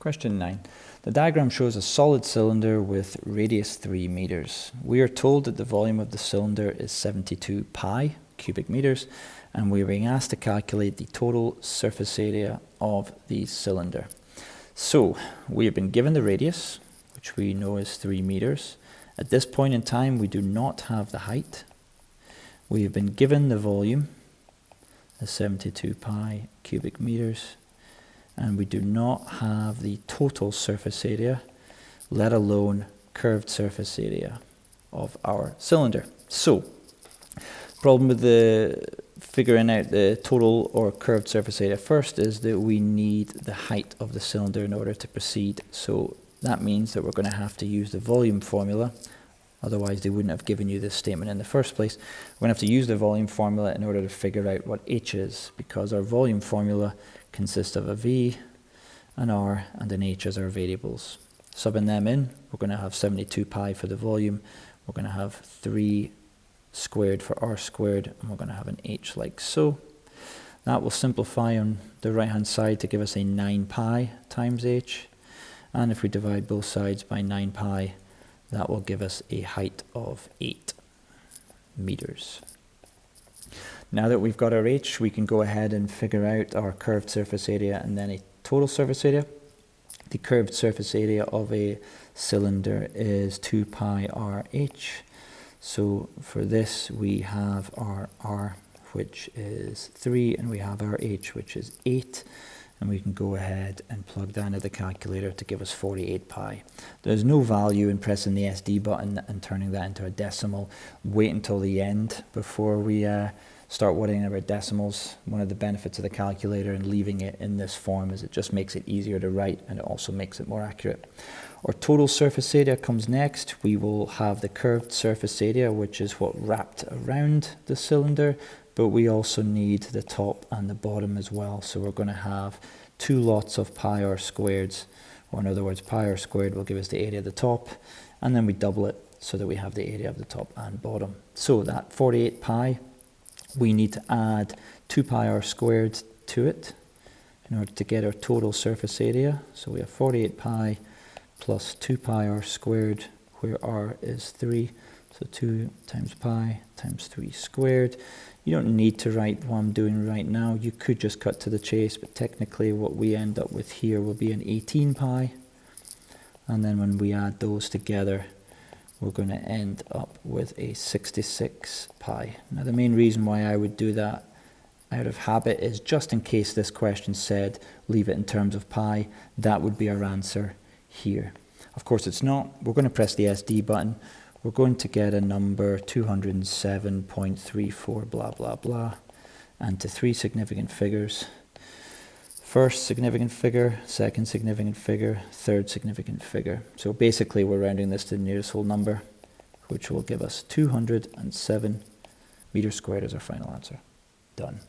Question 9. The diagram shows a solid cylinder with radius 3 meters. We are told that the volume of the cylinder is 72 pi cubic meters, and we are being asked to calculate the total surface area of the cylinder. So, we have been given the radius, which we know is 3 meters. At this point in time, we do not have the height. We have been given the volume, the 72 pi cubic meters, and we do not have the total surface area, let alone curved surface area of our cylinder. So, problem with the figuring out the total or curved surface area first is that we need the height of the cylinder in order to proceed. So that means that we're going to have to use the volume formula. Otherwise, they wouldn't have given you this statement in the first place. We're going to have to use the volume formula in order to figure out what h is, because our volume formula consists of a v, an r, and an h as our variables. Subbing them in, we're going to have 72 pi for the volume, we're going to have 3 squared for r squared, and we're going to have an h like so. That will simplify on the right hand side to give us a 9 pi times h, and if we divide both sides by 9 pi, that will give us a height of 8 meters. Now that we've got our h, we can go ahead and figure out our curved surface area and then a total surface area. The curved surface area of a cylinder is 2 pi rh. So for this we have our r, which is 3, and we have our h, which is 8. And we can go ahead and plug that into the calculator to give us 48 pi. There's no value in pressing the SD button and turning that into a decimal. Wait until the end before we start worrying about decimals. One of the benefits of the calculator and leaving it in this form is it just makes it easier to write, and it also makes it more accurate. Our total surface area comes next. We will have the curved surface area, which is what wrapped around the cylinder, but we also need the top and the bottom as well. So we're going to have 2 lots of pi r squareds, or in other words, pi r squared will give us the area of the top, and then we double it so that we have the area of the top and bottom. So that 48 pi, we need to add 2 pi r squared to it in order to get our total surface area. So we have 48 pi plus 2 pi r squared, where r is 3. So 2 times pi times 3 squared. You don't need to write what I'm doing right now. You could just cut to the chase, but technically what we end up with here will be an 18 pi. And then when we add those together, we're going to end up with a 66 pi. Now the main reason why I would do that out of habit is just in case this question said leave it in terms of pi, that would be our answer here. Of course it's not. We're going to press the SD button. We're going to get a number 207.34 blah blah blah, and to 3 significant figures. First significant figure, second significant figure, third significant figure. So basically we're rounding this to the nearest whole number, which will give us 207 meters squared as our final answer. Done.